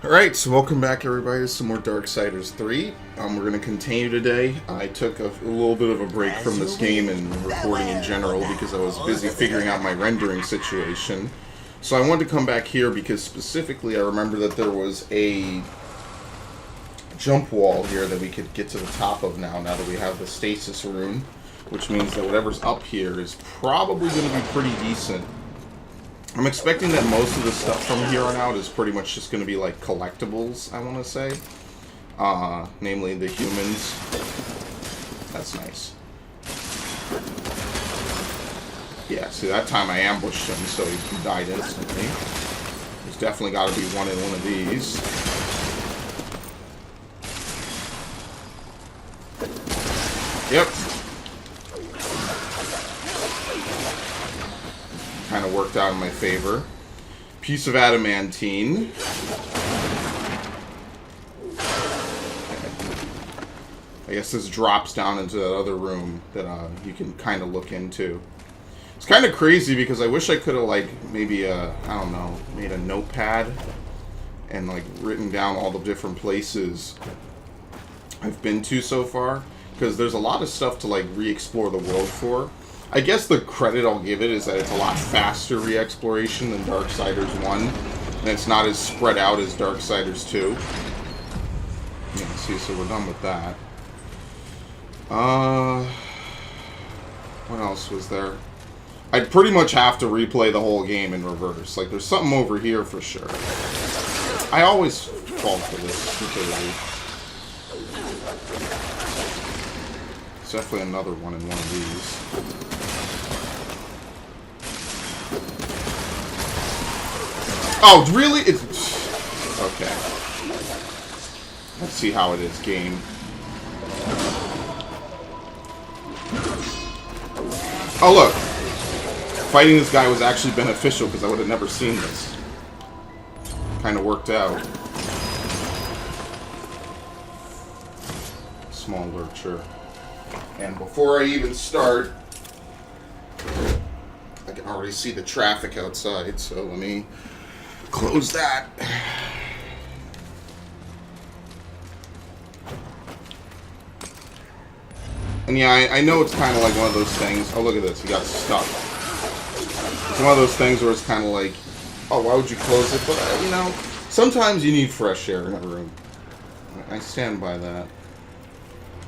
Alright, so welcome back everybody to some more Darksiders 3. We're going to continue today. I took a little bit of a break from this game and recording in general because I was busy figuring out my rendering situation. So I wanted to come back here because specifically I remember that there was a jump wall here that we could get to the top of now that we have the stasis room, which means that whatever's up here is probably going to be pretty decent. I'm expecting that most of the stuff from here on out is pretty much just going to be like collectibles, I want to say. Namely the humans. That's nice. Yeah, see that time I ambushed him, so he died instantly. There's definitely got to be one in one of these. Yep. Kind of worked out in my favor. Piece of adamantine. I guess this drops down into that other room that you can kind of look into. It's kind of crazy because I wish I could have, like, maybe, I don't know, made a notepad and, like, written down all the different places I've been to so far. Because there's a lot of stuff to, like, re-explore the world for. I guess the credit I'll give it is that it's a lot faster re-exploration than Darksiders 1. And it's not as spread out as Darksiders 2. Yeah, see, so we're done with that. What else was there? I'd pretty much have to replay the whole game in reverse. Like, there's something over here for sure. I always fall for this completely. It's definitely another one in one of these. Oh, really? It's... Okay. Let's see how it is, game. Oh, look. Fighting this guy was actually beneficial because I would have never seen this. Kind of worked out. Small lurcher. And before I even start, I can already see the traffic outside, so let me close that. And yeah, I know it's kind of like one of those things. Oh, look at this. He got stuck. It's one of those things where it's kind of like, oh, why would you close it? But, you know, sometimes you need fresh air in a room. I stand by that.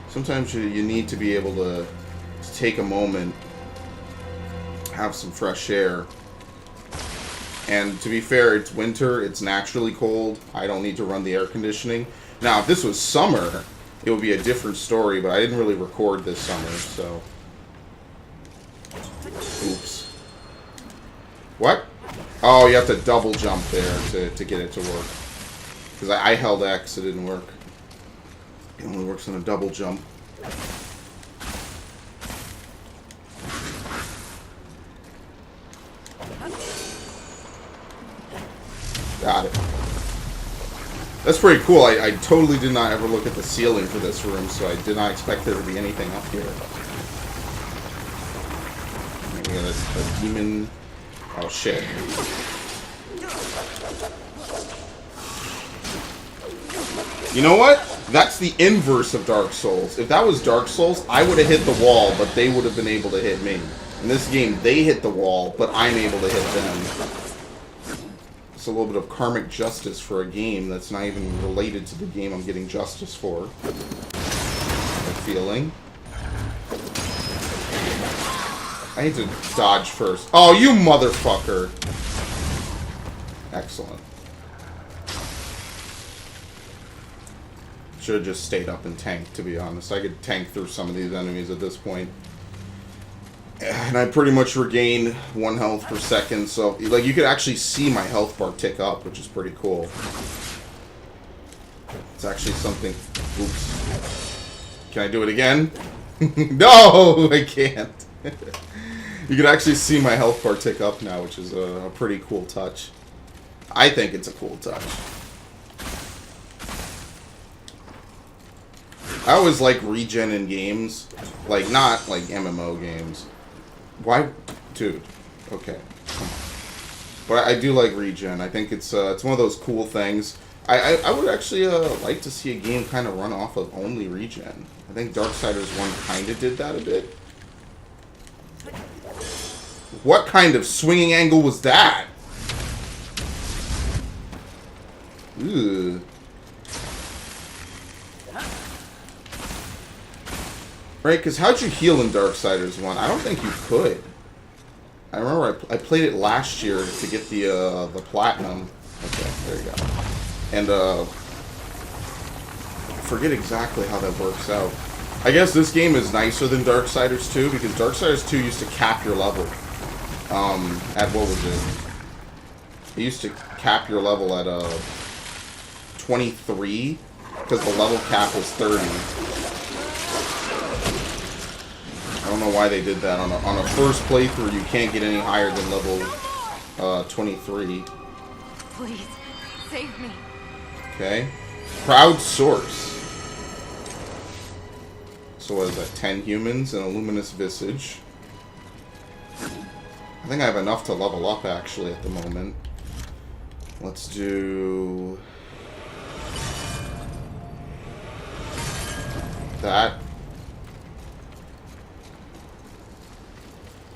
Sometimes you need to be able to take a moment, have some fresh air. And to be fair, it's winter, it's naturally cold. I don't need to run the air conditioning. Now, if this was summer, it would be a different story, but I didn't really record this summer, so... Oops. What? Oh, you have to double jump there to get it to work. Because I held X, it didn't work. It only works on a double jump. Got it. That's pretty cool. I totally did not ever look at the ceiling for this room, so I did not expect there to be anything up here. We got a demon. Oh, shit. You know what? That's the inverse of Dark Souls. If that was Dark Souls, I would have hit the wall, but they would have been able to hit me. In this game, they hit the wall, but I'm able to hit them. It's a little bit of karmic justice for a game that's not even related to the game I'm getting justice for. I'm feeling. I need to dodge first. Oh, you motherfucker! Excellent. Should have just stayed up and tanked, to be honest. I could tank through some of these enemies at this point. And I pretty much regain 1 health per second, so, like, you could actually see my health bar tick up, which is pretty cool. It's actually something... Oops. Can I do it again? No, I can't. You can actually see my health bar tick up now, which is a pretty cool touch. I think it's a cool touch. I always like regen in games. Like, not like MMO games. Why? Dude. Okay. Come on. But I do like regen. I think it's one of those cool things. I would actually like to see a game kind of run off of only regen. I think Darksiders 1 kind of did that a bit. What kind of swinging angle was that? Ugh. Right, because how'd you heal in Darksiders 1? I don't think you could. I remember I played it last year to get the platinum. Okay, there you go. And forget exactly how that works out. I guess this game is nicer than Darksiders 2 because Darksiders 2 used to cap your level. At what was it? It used to cap your level at 23 because the level cap was 30. I don't know why they did that. On a first playthrough, you can't get any higher than level 23. Please, save me. Okay. Proud source. So what is that? 10 humans and a luminous visage. I think I have enough to level up, actually, at the moment. Let's do... that.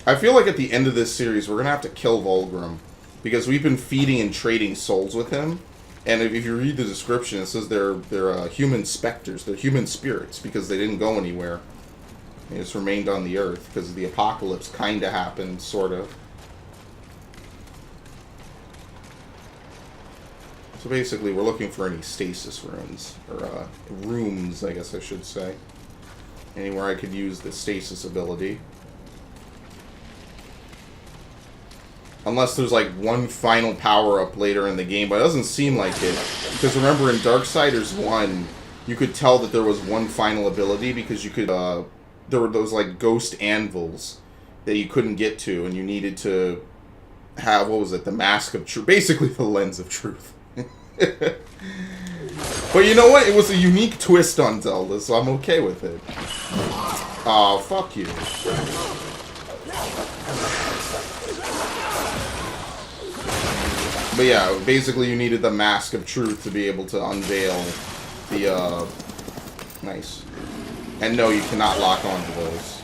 I feel like at the end of this series, we're going to have to kill Volgrim. Because we've been feeding and trading souls with him. And if you read the description, it says they're human specters. They're human spirits because they didn't go anywhere. They just remained on the earth because the apocalypse kind of happened, sort of. So basically, we're looking for any stasis runes. Or rooms, I guess I should say. Anywhere I could use the stasis ability. Unless there's like one final power-up later in the game, but it doesn't seem like it. Because remember, in Darksiders 1, you could tell that there was one final ability because you could, there were those like ghost anvils that you couldn't get to, and you needed to have, what was it, the Mask of Truth. Basically, the Lens of Truth. But you know what? It was a unique twist on Zelda, so I'm okay with it. Oh, fuck you. But yeah, basically you needed the Mask of Truth to be able to unveil the, nice. And no, you cannot lock onto those.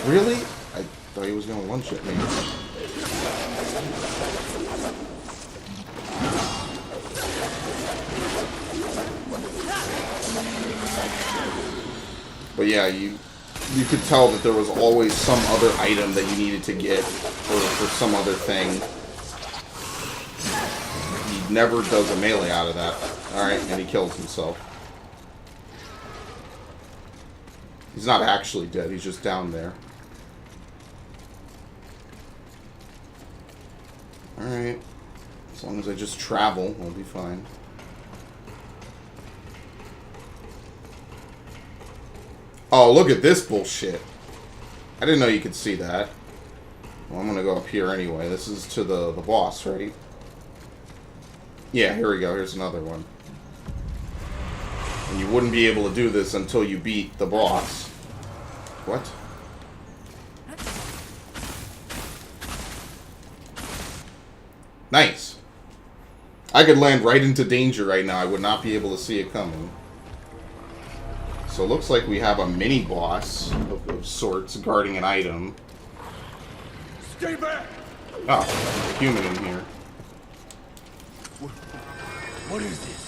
Really? I thought he was gonna one-shot me. But yeah, you could tell that there was always some other item that you needed to get for some other thing. He never does a melee out of that. Alright, and he kills himself. He's not actually dead, he's just down there. Alright. As long as I just travel, I'll be fine. Oh, look at this bullshit. I didn't know you could see that. Well, I'm gonna go up here anyway. This is to the boss, right? Yeah, here we go. Here's another one. And you wouldn't be able to do this until you beat the boss. What? Nice. I could land right into danger right now. I would not be able to see it coming. So it looks like we have a mini-boss of sorts guarding an item. Stay back! Oh, a human in here. What is this?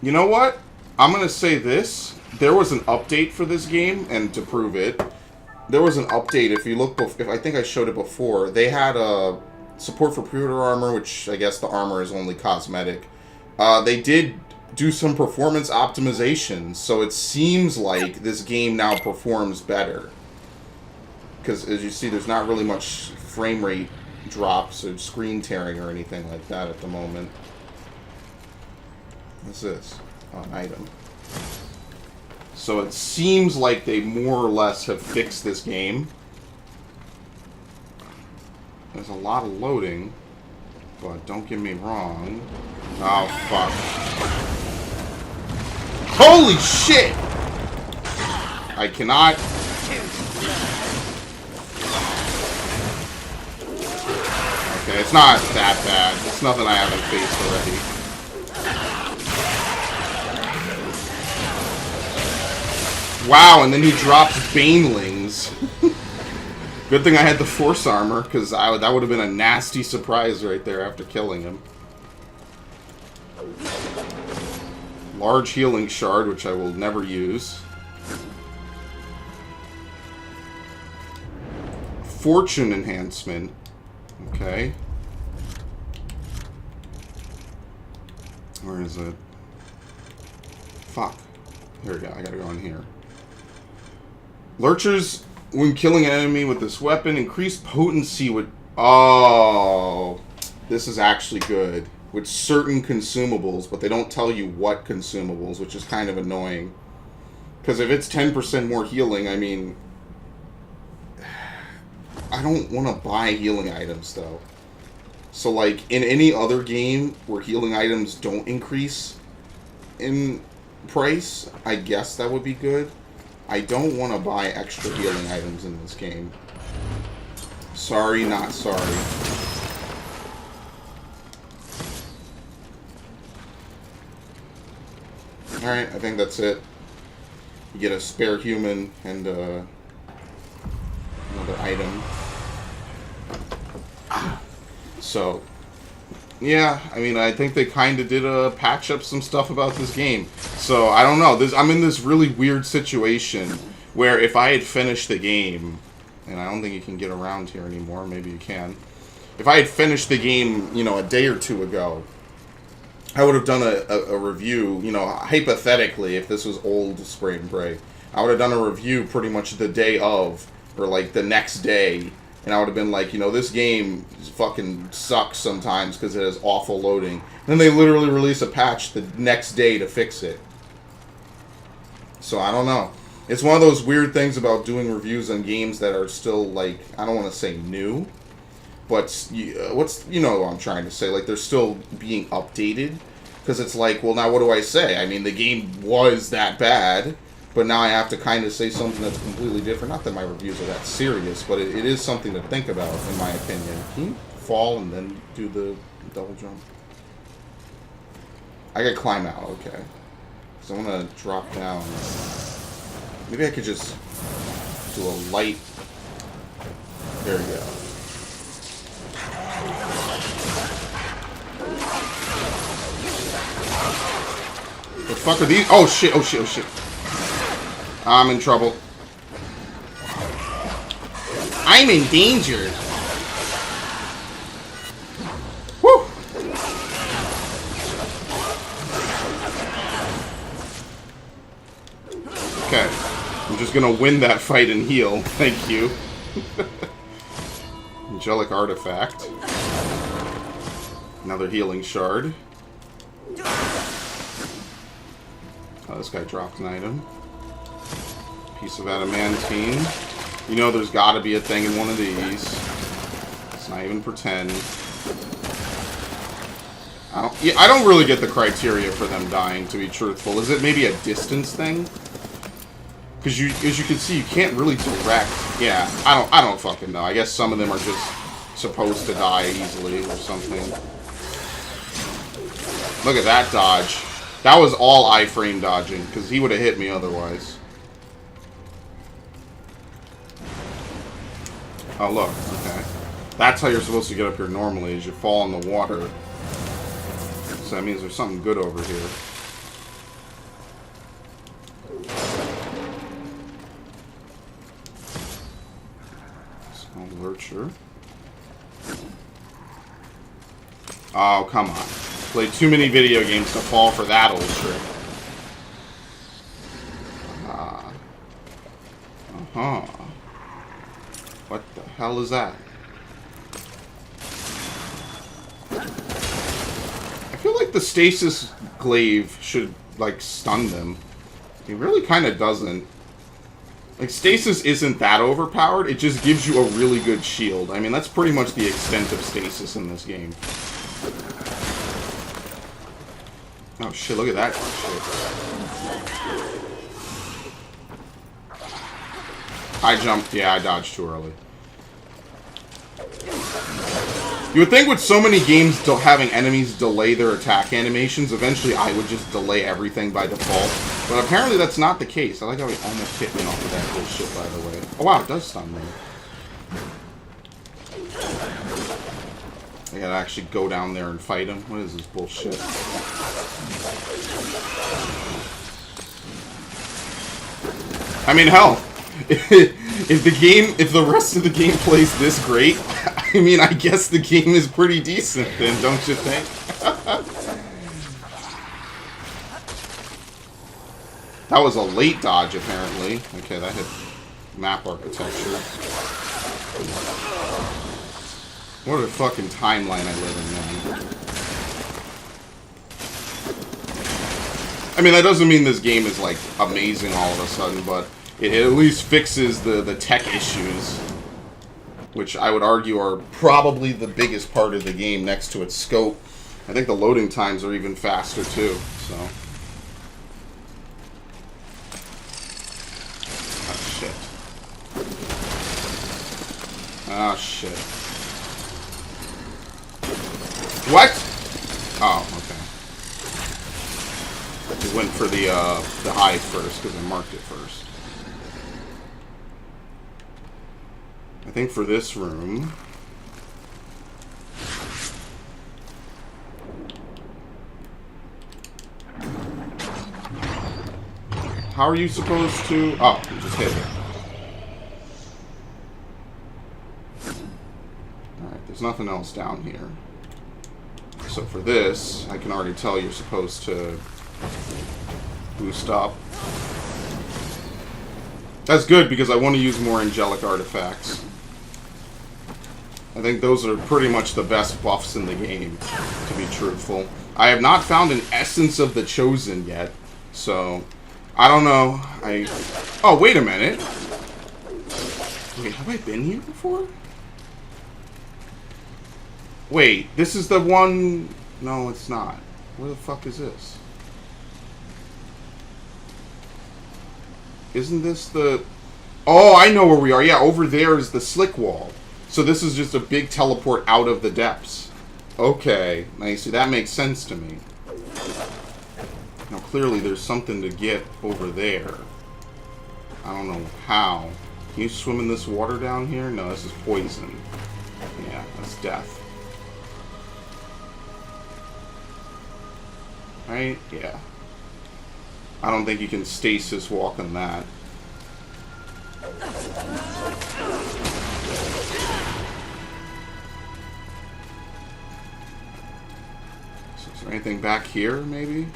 You know what? I'm going to say this. There was an update for this game, and to prove it, there was an update. If you look, if I think I showed it before, they had a support for pre-order armor, which I guess the armor is only cosmetic. They did do some performance optimization, so it seems like this game now performs better. Because as you see, there's not really much frame rate drops or screen tearing or anything like that at the moment. What's this? Oh, an item. So it seems like they more or less have fixed this game. There's a lot of loading, but don't get me wrong. Oh, fuck. Holy shit! I cannot it's not that bad. It's nothing I haven't faced already. Wow, and then he drops Banelings. Good thing I had the Force Armor, because that would have been a nasty surprise right there after killing him. Large Healing Shard, which I will never use. Fortune Enhancement. Okay. Where is it? Fuck. Here we go. I gotta go in here. Lurchers, when killing an enemy with this weapon, increase potency with... Oh. This is actually good. With certain consumables, but they don't tell you what consumables, which is kind of annoying. Because if it's 10% more healing, I mean... I don't want to buy healing items, though. So, like, in any other game where healing items don't increase in price, I guess that would be good. I don't want to buy extra healing items in this game. Sorry, not sorry. Alright, I think that's it. You get a spare human and another item. So, yeah, I mean, I think they kind of did patch up some stuff about this game. So, I don't know. I'm in this really weird situation where if I had finished the game, and I don't think you can get around here anymore, maybe you can. If I had finished the game, you know, a day or two ago, I would have done a review, you know, hypothetically, if this was old Spray and Pray. I would have done a review pretty much the day of, or like the next day, and I would have been like, you know, this game fucking sucks sometimes because it has awful loading. And then they literally release a patch the next day to fix it. So, I don't know. It's one of those weird things about doing reviews on games that are still, like, I don't want to say new, but you know what I'm trying to say. Like, they're still being updated. Because it's like, well, now what do I say? I mean, the game was that bad, but now I have to kind of say something that's completely different. Not that my reviews are that serious, but it is something to think about, in my opinion. Can you fall and then do the double jump? I could climb out, okay. So I'm going to drop down. Maybe I could just do a light... There we go. The fuck are these? Oh shit, oh shit, oh shit. I'm in trouble. I'm in danger. Woo! Okay. I'm just gonna win that fight and heal. Thank you. Angelic Artifact. Another healing shard. Oh, this guy dropped an item. Piece of adamantine. You know there's gotta be a thing in one of these. Let's not even pretend. I don't really get the criteria for them dying, to be truthful. Is it maybe a distance thing? Because as you can see, you can't really direct. Yeah, I don't fucking know. I guess some of them are just supposed to die easily or something. Look at that dodge. That was all iframe dodging, because he would have hit me otherwise. Oh, look. Okay. That's how you're supposed to get up here normally, is you fall in the water. So that means there's something good over here. Small lurcher. Oh, come on. Played too many video games to fall for that old trick. Uh-huh. What the hell is that? I feel like the stasis glaive should, like, stun them. It really kind of doesn't. Like, stasis isn't that overpowered. It just gives you a really good shield. I mean, that's pretty much the extent of stasis in this game. Oh shit, look at that shit. I jumped, yeah, I dodged too early. You would think with so many games having enemies delay their attack animations, eventually I would just delay everything by default. But apparently that's not the case. I like how he almost hit me off of that bullshit, by the way. Oh wow, it does stun me. I gotta actually go down there and fight him. What is this bullshit? I mean, hell, if the rest of the game plays this great, I mean, I guess the game is pretty decent then, don't you think? That was a late dodge, apparently. Okay, that hit map architecture. What a fucking timeline I live in, man. I mean, that doesn't mean this game is, like, amazing all of a sudden, but it at least fixes the tech issues, which I would argue are probably the biggest part of the game next to its scope. I think the loading times are even faster, too, so... Oh, shit. Oh, shit. What? Oh, okay. We went for the hive first, because I marked it first. I think for this room... How are you supposed to... Oh, you just hit it. Alright, there's nothing else down here. So for this, I can already tell you're supposed to boost up. That's good, because I want to use more angelic artifacts. I think those are pretty much the best buffs in the game, to be truthful. I have not found an Essence of the Chosen yet, so... I don't know. Oh, wait a minute. Wait, have I been here before? Wait, this is the one... No, it's not. Where the fuck is this? Isn't this the... Oh, I know where we are. Yeah, over there is the slick wall. So this is just a big teleport out of the depths. Okay. Now, see, that makes sense to me. Now, clearly, there's something to get over there. I don't know how. Can you swim in this water down here? No, this is poison. Yeah, that's death. Right? Yeah. I don't think you can stasis walk on that. So is there anything back here, maybe?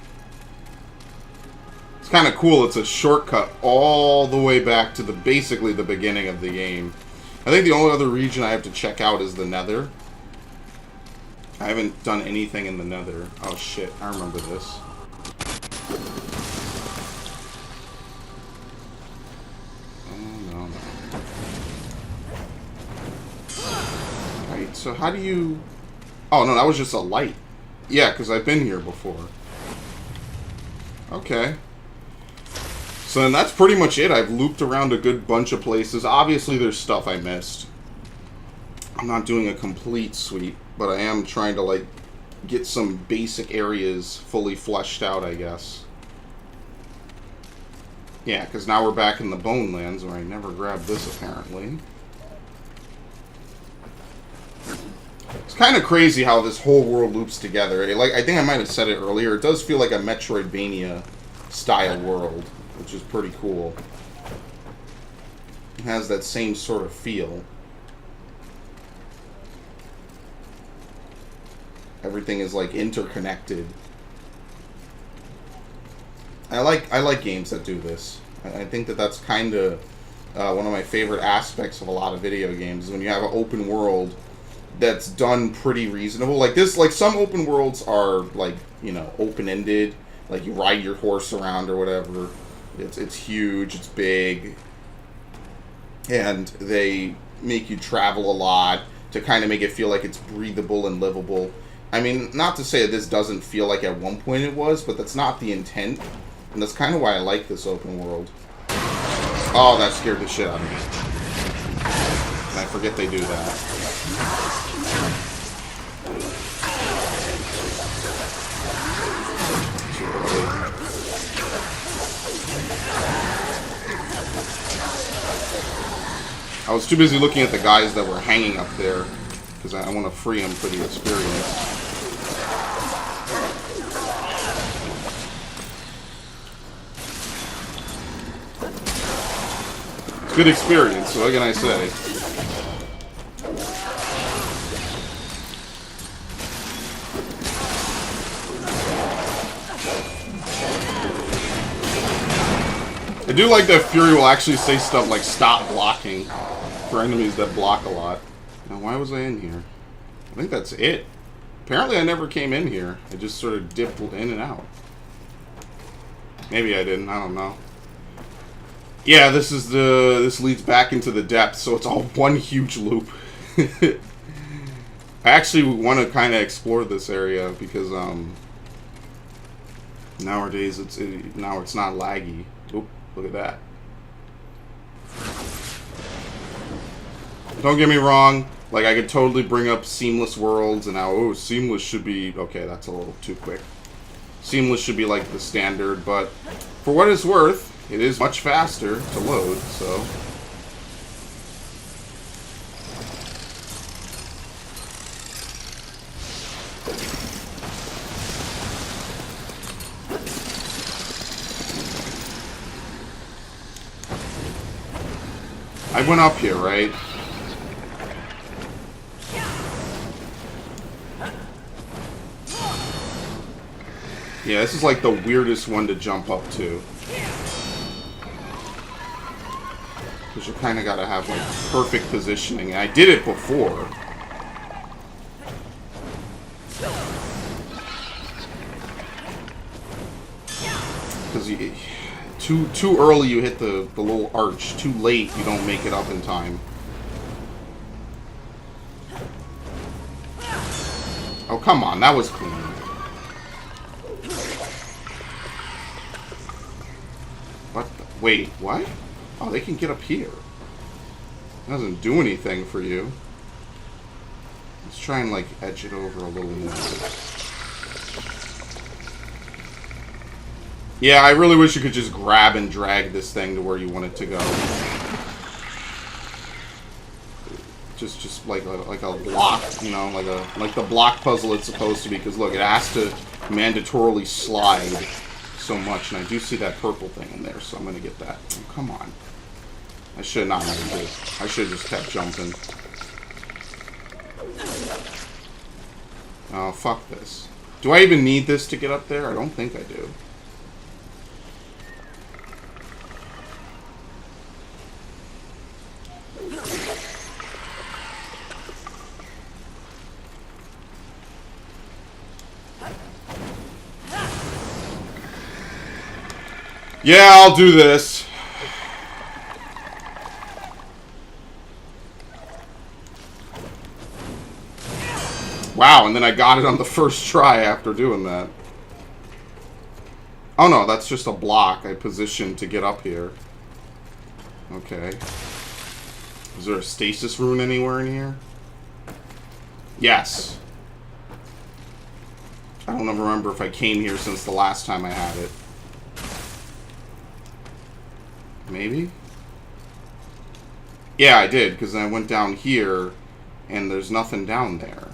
It's kind of cool. It's a shortcut all the way back to basically the beginning of the game. I think the only other region I have to check out is the Nether. I haven't done anything in the Nether. Oh shit, I remember this. Oh no, no. Right, so how do you... Oh no, that was just a light. Yeah, because I've been here before. Okay. So then that's pretty much it. I've looped around a good bunch of places. Obviously, there's stuff I missed. I'm not doing a complete sweep, but I am trying to, like, get some basic areas fully fleshed out, I guess. Yeah, because now we're back in the Bone Lands, where I never grabbed this, apparently. It's kind of crazy how this whole world loops together. Like, I think I might have said it earlier. It does feel like a Metroidvania-style world, which is pretty cool. It has that same sort of feel. Everything is, like, interconnected. I like games that do this. I think that that's kind of one of my favorite aspects of a lot of video games, is when you have an open world that's done pretty reasonable. Like this, like some open worlds are, like, you know, open-ended. Like, you ride your horse around or whatever. It's huge, it's big. And they make you travel a lot to kind of make it feel like it's breathable and livable. I mean, not to say that this doesn't feel like at one point it was, but that's not the intent. And that's kind of why I like this open world. Oh, that scared the shit out of me. And I forget they do that. I was too busy looking at the guys that were hanging up there because I want to free them for the experience. It's good experience, so what can I say? I do like that Fury will actually say stuff like "stop blocking" for enemies that block a lot. Now, why was I in here? I think that's it. Apparently, I never came in here. I just sort of dipped in and out. Maybe I didn't. I don't know. Yeah, this leads back into the depths, so it's all one huge loop. I actually want to kind of explore this area because nowadays now it's not laggy. Oop, look at that. Don't get me wrong, like I could totally bring up Seamless Worlds and how, oh, Seamless should be, okay, that's a little too quick. Seamless should be like the standard, but for what it's worth, it is much faster to load, so. I went up here, right? Yeah, this is like the weirdest one to jump up to. Because you kind of got to have like perfect positioning. And I did it before. Because too early you hit the little arch. Too late you don't make it up in time. Oh, come on. That was clean. What the? Wait, what? Oh, they can get up here. It doesn't do anything for you. Let's try and, like, edge it over a little more. Yeah, I really wish you could just grab and drag this thing to where you want it to go. Just like a block, you know, like the block puzzle it's supposed to be. Because look, it has to mandatorily slide so much, and I do see that purple thing in there, so I'm gonna get that. Oh, come on. I should not have did. I should have just kept jumping. Oh, fuck this. Do I even need this to get up there? I don't think I do. Yeah, I'll do this. Wow, and then I got it on the first try after doing that. Oh no, that's just a block I positioned to get up here. Okay. Is there a stasis rune anywhere in here? Yes. I don't ever remember if I came here since the last time I had it. Maybe? Yeah, I did, because then I went down here, and there's nothing down there.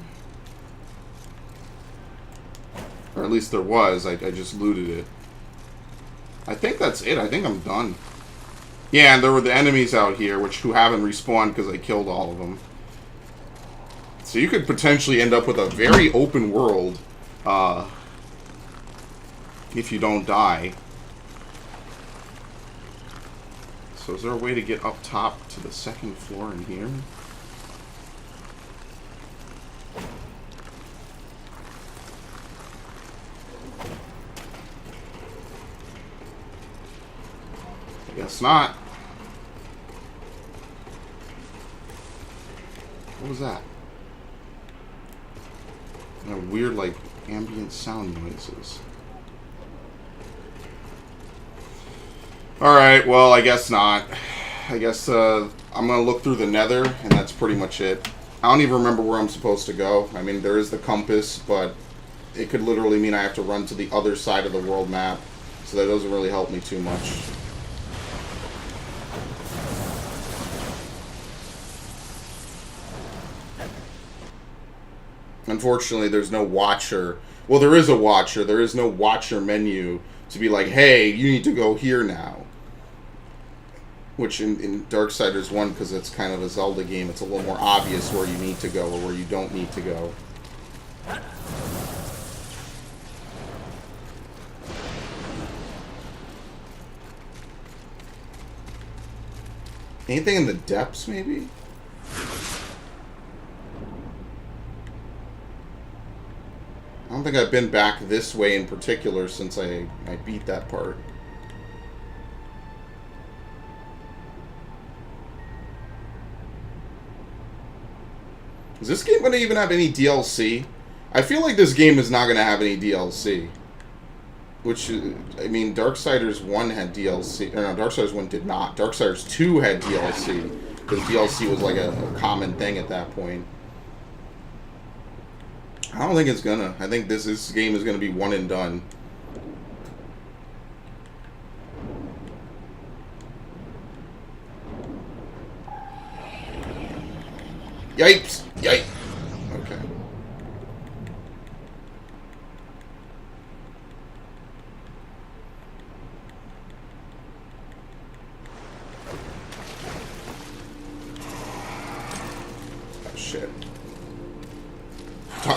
Or at least there was, I just looted it. I think that's it, I think I'm done. Yeah, and there were the enemies out here, who haven't respawned because I killed all of them. So you could potentially end up with a very open world, if you don't die. So is there a way to get up top to the second floor in here? I guess not. What was that? Weird, like, ambient sound noises. Alright, well, I guess not. I guess I'm going to look through the nether, and that's pretty much it. I don't even remember where I'm supposed to go. I mean, there is the compass, but it could literally mean I have to run to the other side of the world map. So that doesn't really help me too much. Unfortunately, there's no watcher. Well, there is a watcher. There is no watcher menu to be like, hey, you need to go here now. Which in Darksiders 1, because it's kind of a Zelda game, it's a little more obvious where you need to go or where you don't need to go. Anything in the depths, maybe? I don't think I've been back this way in particular since I beat that part. Is this game going to even have any DLC? I feel like this game is not going to have any DLC. Which, I mean, Darksiders 1 had DLC. Or no, Darksiders 1 did not. Darksiders 2 had DLC. Because DLC was like a common thing at that point. I don't think it's gonna. I think this game is gonna be one and done. Yipes! Yipes! Okay. Oh, shit.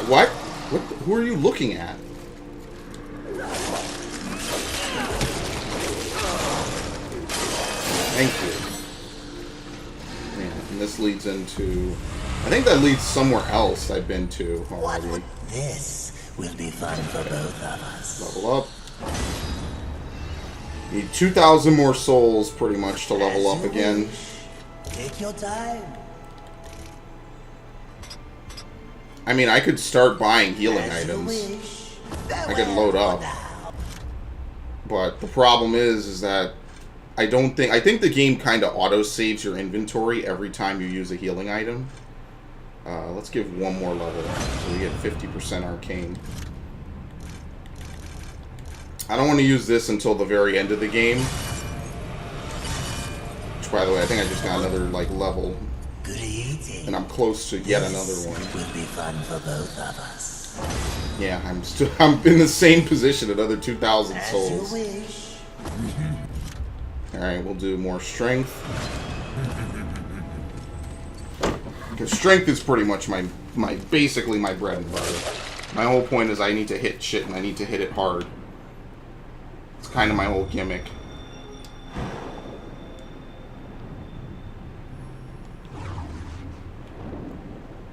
What? Who are you looking at? Thank you. Man, and this leads into... I think that leads somewhere else I've been to already. This will be fun for both of us. Level up. Need 2,000 more souls, pretty much, to level up again. Take your time. I mean, I could start buying healing items. I could load up. But the problem is that I think the game kind of auto-saves your inventory every time you use a healing item. Let's give one more level, so we get 50% arcane. I don't want to use this until the very end of the game. Which, by the way, I think I just got another, like, level. Good eating. And I'm close to yet another one. Will be fun for both of us. Yeah, I'm in the same position, another 2,000 As souls. you wish. Alright, we'll do more strength. Because strength is pretty much basically my bread and butter. My whole point is I need to hit shit and I need to hit it hard. It's kind of my whole gimmick.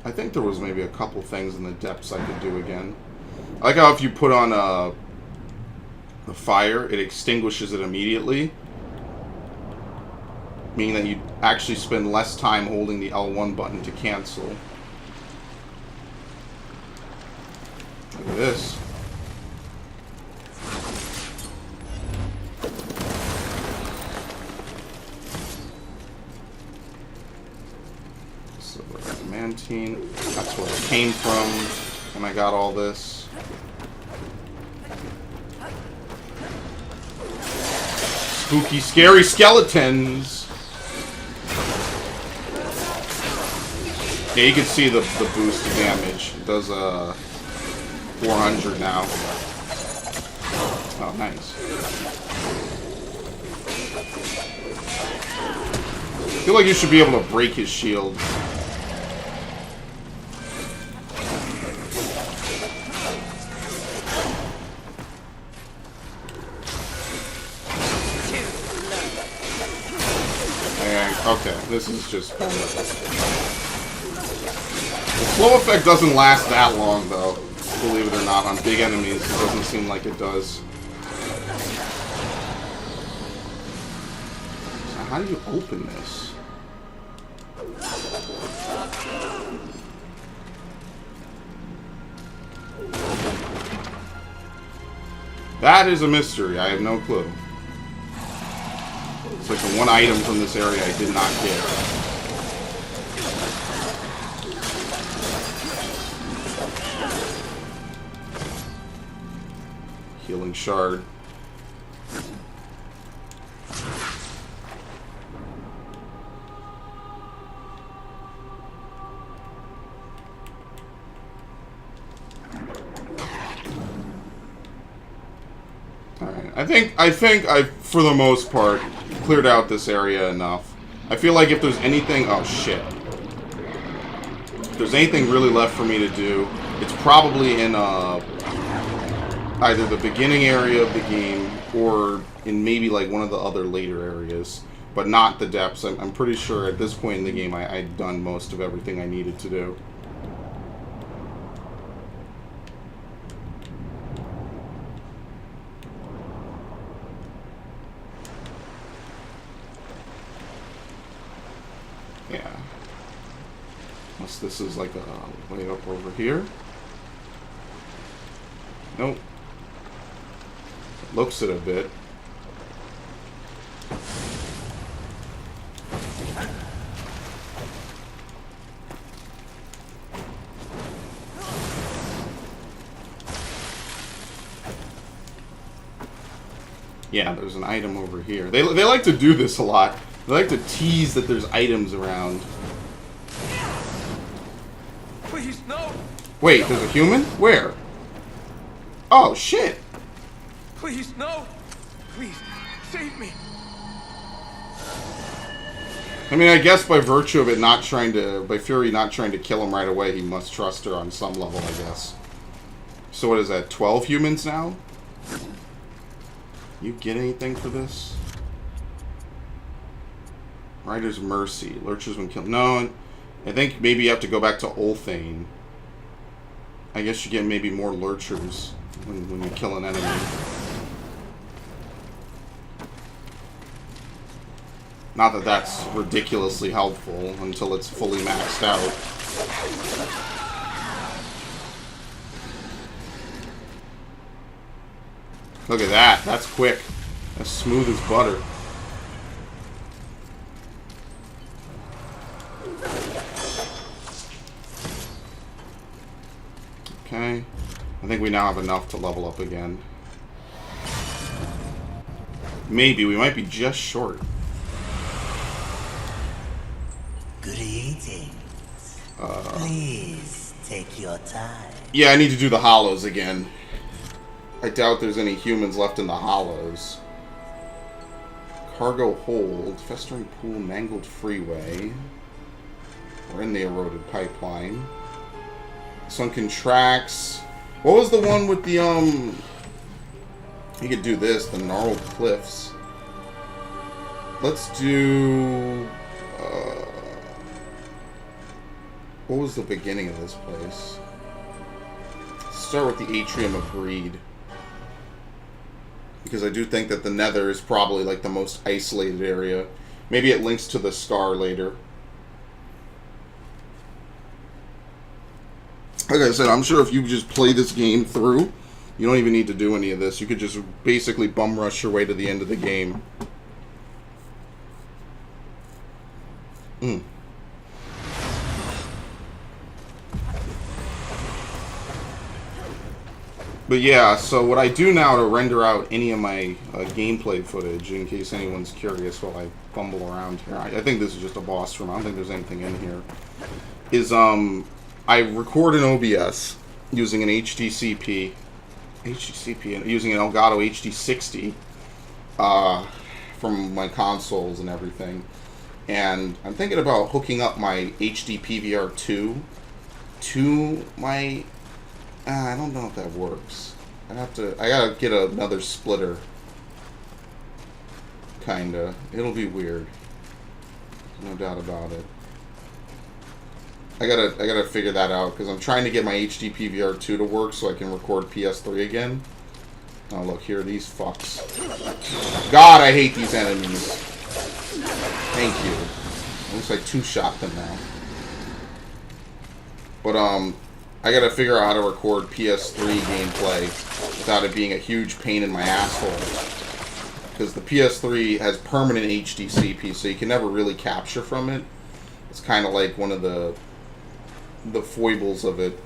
I think there was maybe a couple things in the depths I could do again. I like how if you put on the fire, it extinguishes it immediately. Meaning that you actually spend less time holding the L1 button to cancel. Look at this. So we're at Mantine. That's where it came from when I got all this. Spooky, scary skeletons! Yeah, you can see the boost of damage. It does 400 now. Oh, nice. I feel like you should be able to break his shield. Okay, this is just kind of... The slow effect doesn't last that long, though. Believe it or not, on big enemies, it doesn't seem like it does. So how do you open this? That is a mystery. I have no clue. It's like the one item from this area I did not get. Healing shard. Alright, I think I've, for the most part, cleared out this area enough. I feel like if there's anything... Oh, shit. If there's anything really left for me to do, it's probably in either the beginning area of the game or in maybe like one of the other later areas, but not the depths. I'm pretty sure at this point in the game I'd done most of everything I needed to do. Yeah. Unless this is like a way up over here. Nope. Looks it a bit. Yeah, there's an item over here. They like to do this a lot. They like to tease that there's items around. Please, no! Wait, there's a human? Where? Oh, shit! Please, no! Please, save me! I mean, I guess by virtue of it not trying to... By Fury not trying to kill him right away, he must trust her on some level, I guess. So what is that, 12 humans now? You get anything for this? Rider's Mercy. Lurchers when killed. No, I think maybe you have to go back to Ulthane. I guess you get maybe more Lurchers when you kill an enemy. Not that that's ridiculously helpful until it's fully maxed out. Look at that. That's quick. That's smooth as butter. Okay. I think we now have enough to level up again. Maybe. We might be just short. Good eating. Please take your time. Yeah, I need to do the hollows again. I doubt there's any humans left in the hollows. Cargo hold. Festering pool. Mangled freeway. We're in the eroded pipeline. Sunken tracks. What was the one with the, You could do this. The gnarled cliffs. Let's do... what was the beginning of this place? Let's start with the Atrium of Greed. Because I do think that the Nether is probably like the most isolated area. Maybe it links to the Scar later. Like I said, I'm sure if you just play this game through, you don't even need to do any of this. You could just basically bum rush your way to the end of the game. But yeah, so what I do now to render out any of my gameplay footage, in case anyone's curious while I fumble around here, I think this is just a boss room, I don't think there's anything in here, is I record in OBS using an using an Elgato HD60 from my consoles and everything. And I'm thinking about hooking up my HD PVR2 to my... I don't know if that works. I gotta get another splitter. Kinda. It'll be weird. No doubt about it. I gotta figure that out, because I'm trying to get my HD PVR2 to work so I can record PS3 again. Oh, look, here are these fucks. God, I hate these enemies. Thank you. Looks like two-shot them now. But, I gotta figure out how to record PS3 gameplay without it being a huge pain in my asshole. Because the PS3 has permanent HDCP, so you can never really capture from it. It's kind of like one of the foibles of it.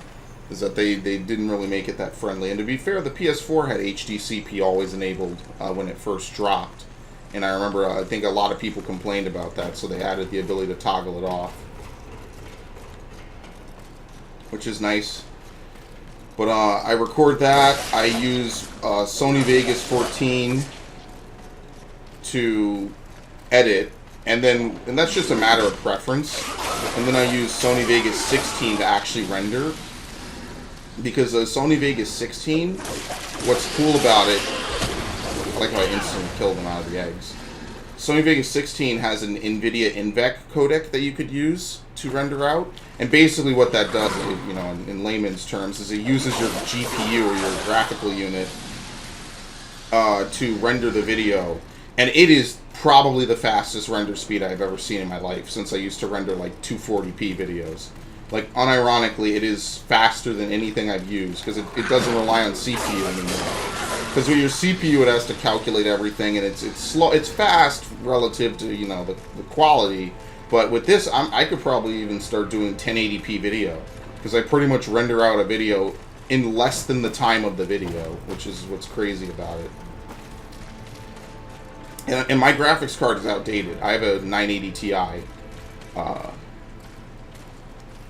is that they didn't really make it that friendly. And to be fair, the PS4 had HDCP always enabled when it first dropped. And I remember, I think a lot of people complained about that, so they added the ability to toggle it off. Which is nice. But I record that. I use Sony Vegas 14 to edit. And that's just a matter of preference. And then I use Sony Vegas 16 to actually render. Because Sony Vegas 16, what's cool about it, I like how I instantly killed them out of the eggs. Sony Vegas 16 has an NVIDIA INVEC codec that you could use to render out. And basically what that does, you know, in layman's terms, is it uses your GPU or your graphical unit to render the video. And it is probably the fastest render speed I've ever seen in my life, since I used to render like 240p videos. Like, unironically, it is faster than anything I've used, because it doesn't rely on CPU anymore. Because with your CPU, it has to calculate everything, and it's slow. It's fast relative to, you know, the quality. But with this, I could probably even start doing 1080p video, because I pretty much render out a video in less than the time of the video, which is what's crazy about it. And my graphics card is outdated. I have a 980 Ti.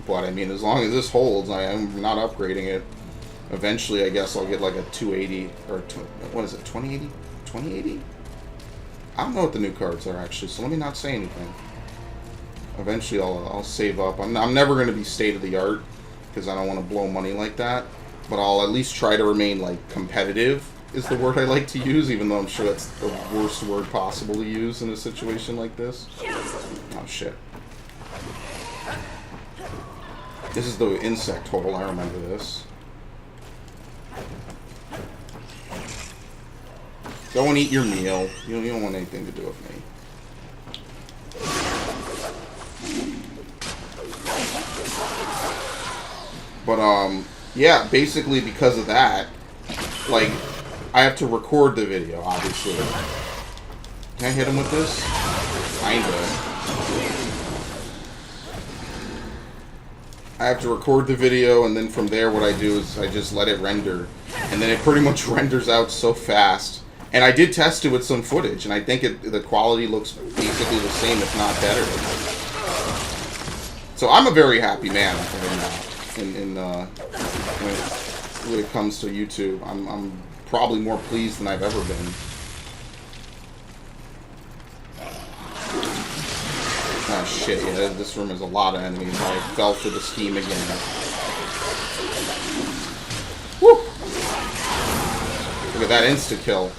But I mean, as long as this holds, I am not upgrading it. Eventually, I guess I'll get like a 280 or what is it, 2080? 2080? I don't know what the new cards are actually, so let me not say anything. Eventually, I'll save up. I'm never going to be state of the art because I don't want to blow money like that. But I'll at least try to remain like competitive is the word I like to use, even though I'm sure that's the worst word possible to use in a situation like this. Oh shit. This is the insect hole, I remember this. Go and eat your meal. You don't want anything to do with me. But, yeah, basically because of that, like, I have to record the video, obviously. Can I hit him with this? Kinda. I have to record the video, and then from there what I do is I just let it render. And then it pretty much renders out so fast. And I did test it with some footage, and I think the quality looks basically the same, if not better. So I'm a very happy man when it comes to YouTube. I'm probably more pleased than I've ever been. Oh shit, yeah, this room has a lot of enemies. I fell for the scheme again. Woo! Look at that insta-kill.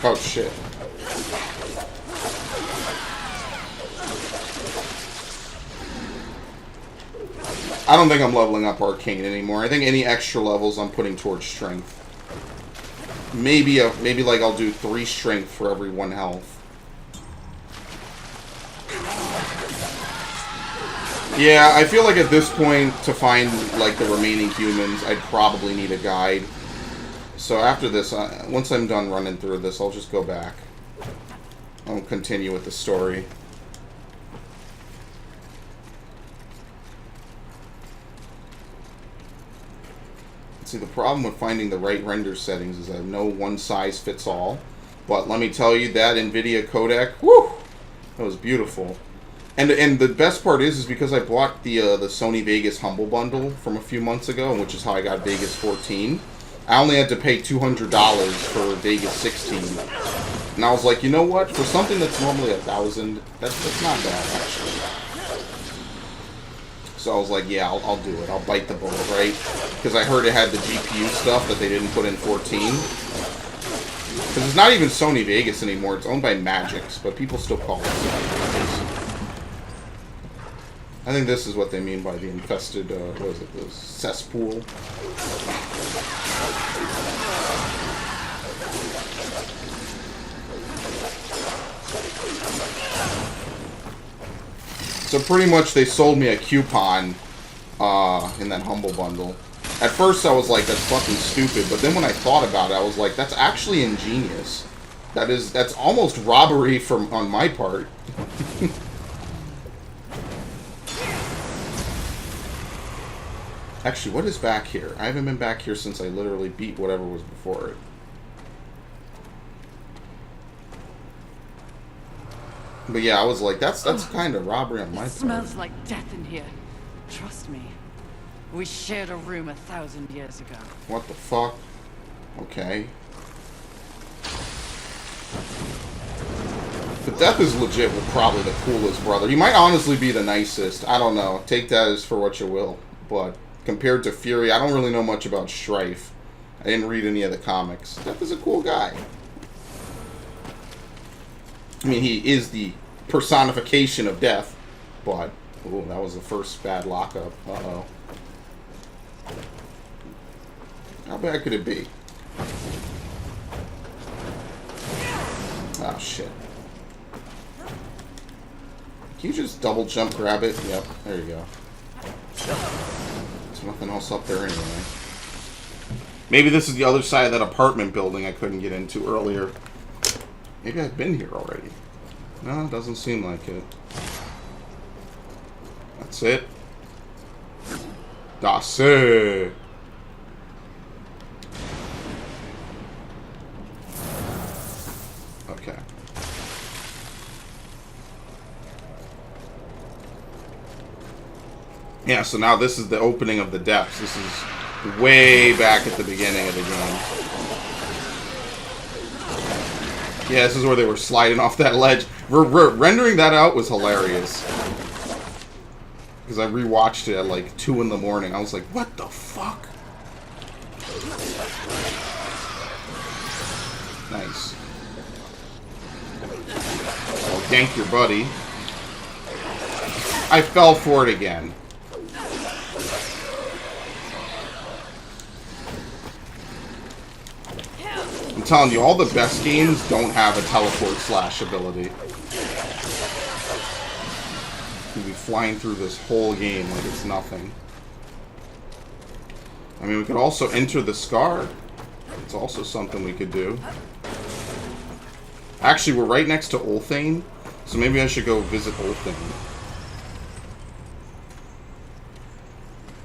Oh shit. I don't think I'm leveling up Arcane anymore. I think any extra levels I'm putting towards strength. Maybe like I'll do 3 strength for every 1 health. Yeah, I feel like at this point, to find like the remaining humans, I'd probably need a guide. So after this, once I'm done running through this, I'll just go back. I'll continue with the story. See, the problem with finding the right render settings is that no one size fits all. But let me tell you, that NVIDIA codec, whew, that was beautiful. And the best part is because I bought the Sony Vegas Humble Bundle from a few months ago, which is how I got Vegas 14. I only had to pay $200 for Vegas 16. And I was like, you know what? For something that's normally $1,000, that's not bad, actually. So I was like, yeah, I'll do it. I'll bite the bullet, right? Because I heard it had the GPU stuff that they didn't put in 14. Because it's not even Sony Vegas anymore. It's owned by Magix, but people still call it Sony Vegas. I think this is what they mean by the infested, what is it, the cesspool. So pretty much they sold me a coupon in that Humble Bundle. At first I was like, that's fucking stupid, but then when I thought about it, I was like, that's actually ingenious. That's almost robbery on my part. Actually, what is back here? I haven't been back here since I literally beat whatever was before it. But yeah, I was like, that's kind of robbery on my part. It smells like death in here. Trust me. We shared a room 1,000 years ago. What the fuck? Okay. The death is legit with probably the coolest brother. He might honestly be the nicest. I don't know. Take that as for what you will. But compared to Fury, I don't really know much about Strife. I didn't read any of the comics. Death is a cool guy. I mean, he is the personification of death. But, ooh, that was the first bad lockup. Uh-oh. How bad could it be? Oh, shit. Can you just double jump grab it? Yep, there you go. There's nothing else up there anyway. Maybe this is the other side of that apartment building I couldn't get into earlier. Maybe I've been here already. No, it doesn't seem like it. That's it. That's it. Okay. Yeah, so now this is the opening of the depths. This is way back at the beginning of the game. Yeah, this is where they were sliding off that ledge. Rendering that out was hilarious. Because I rewatched it at like 2 in the morning. I was like, what the fuck? Nice. Oh, gank your buddy. I fell for it again. I'm telling you, all the best games don't have a teleport slash ability. You'll be flying through this whole game like it's nothing. I mean, we could also enter the Scar. It's also something we could do. Actually, we're right next to Ulthane, so maybe I should go visit Ulthane.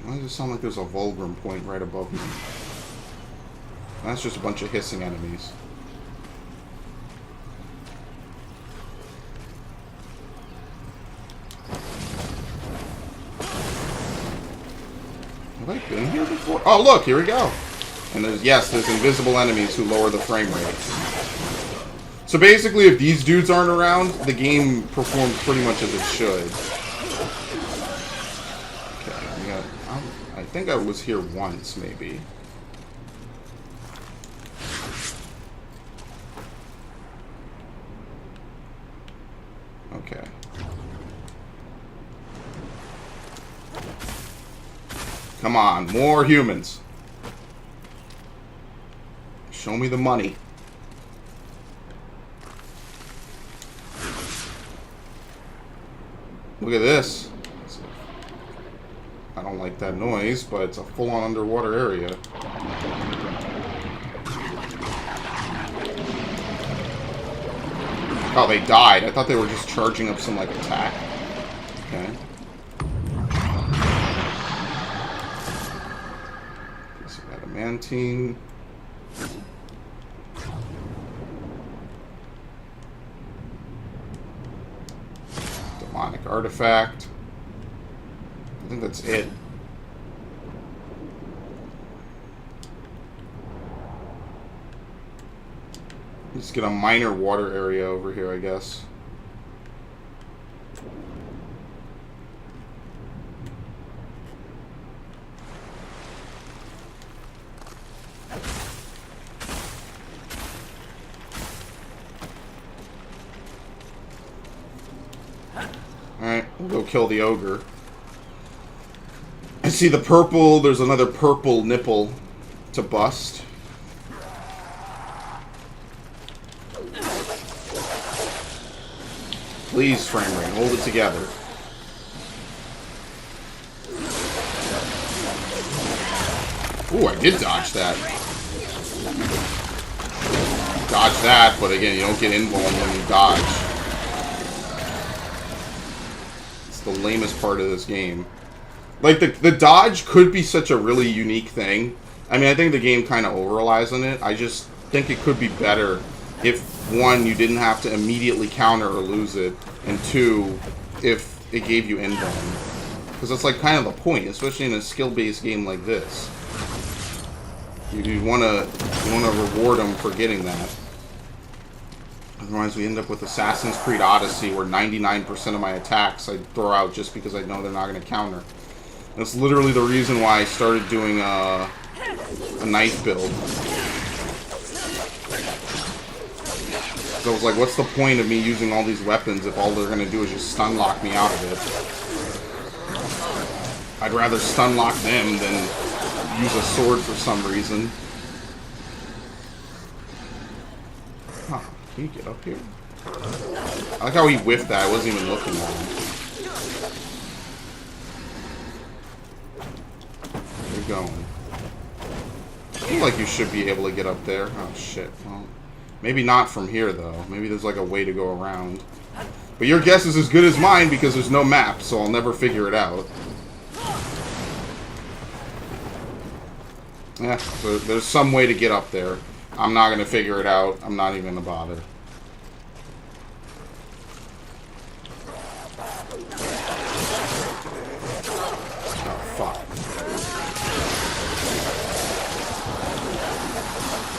Why does it sound like there's a Vulgrim point right above me? That's just a bunch of hissing enemies. Have I been here before? Oh, look, here we go. And there's invisible enemies who lower the frame rate. So basically, if these dudes aren't around, the game performs pretty much as it should. Okay, I think I was here once, maybe. Okay. Come on, more humans. Show me the money. Look at this. I don't like that noise, but it's a full-on underwater area. Oh, they died. I thought they were just charging up some, like, attack. Okay. So we got a Mantine. Demonic artifact. I think that's it. Let's get a minor water area over here, I guess. Alright, we'll go kill the ogre. I see the purple, there's another purple nipple to bust. Please, frame rate, hold it together. Ooh, I did dodge that. Dodge that, but again, you don't get invuln when you dodge. It's the lamest part of this game. Like, the dodge could be such a really unique thing. I mean, I think the game kind of over-relies on it. I just think it could be better if, one, you didn't have to immediately counter or lose it, and two, if it gave you invuln. Because that's, like, kind of the point, especially in a skill-based game like this. You want to reward them for getting that. Otherwise, we end up with Assassin's Creed Odyssey, where 99% of my attacks I throw out just because I know they're not going to counter. That's literally the reason why I started doing a knife build. So I was like, what's the point of me using all these weapons if all they're going to do is just stun lock me out of it? I'd rather stun lock them than use a sword for some reason. Huh. Can you get up here? I like how he whiffed that. I wasn't even looking at him. Where are you going? I feel like you should be able to get up there. Oh, shit. Well, maybe not from here, though. Maybe there's, like, a way to go around. But your guess is as good as mine because there's no map, so I'll never figure it out. Yeah, so there's some way to get up there. I'm not going to figure it out. I'm not even going to bother. Oh, fuck.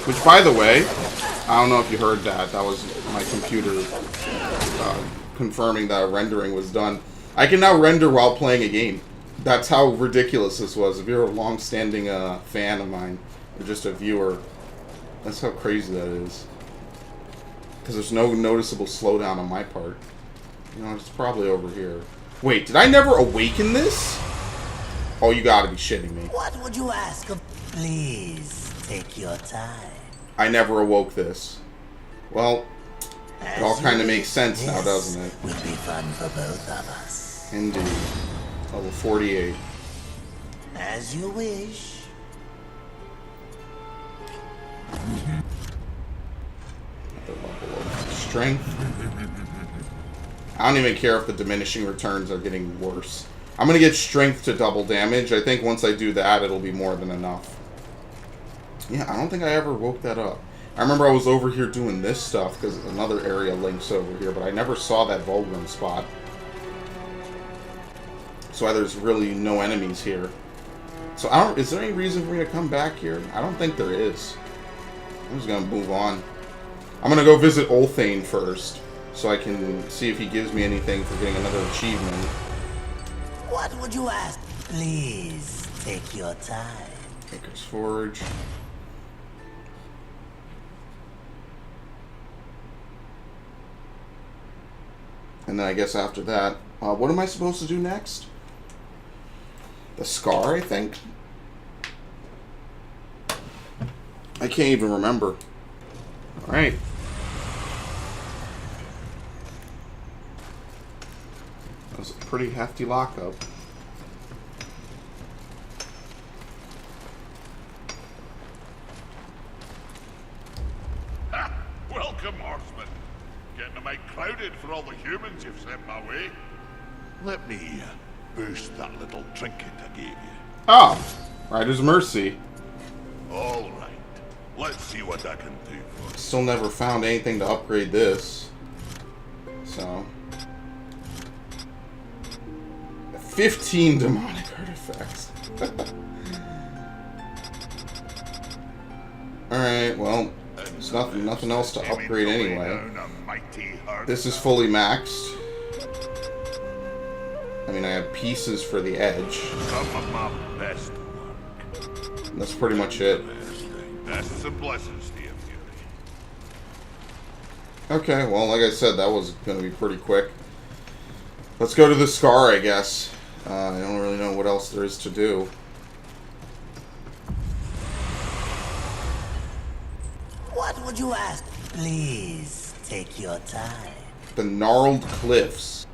Which, by the way, I don't know if you heard that. That was my computer confirming that rendering was done. I can now render while playing a game. That's how ridiculous this was. If you're a long-standing fan of mine, or just a viewer, that's how crazy that is. Because there's no noticeable slowdown on my part. You know, it's probably over here. Wait, did I never awaken this? Oh, you gotta be shitting me. What would you ask of? Please take your time. I never awoke this. Well, it all kind of makes sense now, doesn't it? Will be fun for both of us. Indeed. Level 48. As you wish. Another level of strength. I don't even care if the diminishing returns are getting worse. I'm going to get strength to double damage. I think once I do that, it'll be more than enough. Yeah, I don't think I ever woke that up. I remember I was over here doing this stuff because another area links over here, but I never saw that Vulgrim spot. That's why there's really no enemies here. So is there any reason for me to come back here? I don't think there is. I'm just gonna move on. I'm gonna go visit Ulthane first, so I can see if he gives me anything for getting another achievement. What would you ask? Please take your time. Maker's Forge. And then I guess after that, what am I supposed to do next? The Scar, I think? I can't even remember. Alright. That was a pretty hefty lockup. Ha! Welcome, Horseman. Getting a mite crowded for all the humans you've sent my way. Let me boost that little trinket I gave you. Oh! Rider's Mercy. All right. Let's see what I can do for you. Still never found anything to upgrade this. So. 15 demonic artifacts. Alright, well, there's nothing else to upgrade anyway. This is fully maxed. I mean, I have pieces for the edge. Some of my best work. That's pretty much it. Bests and blessings to you, Fury. Okay, well, like I said, that was going to be pretty quick. Let's go to the Scar, I guess. I don't really know what else there is to do. What would you ask? Please take your time. The Gnarled Cliffs.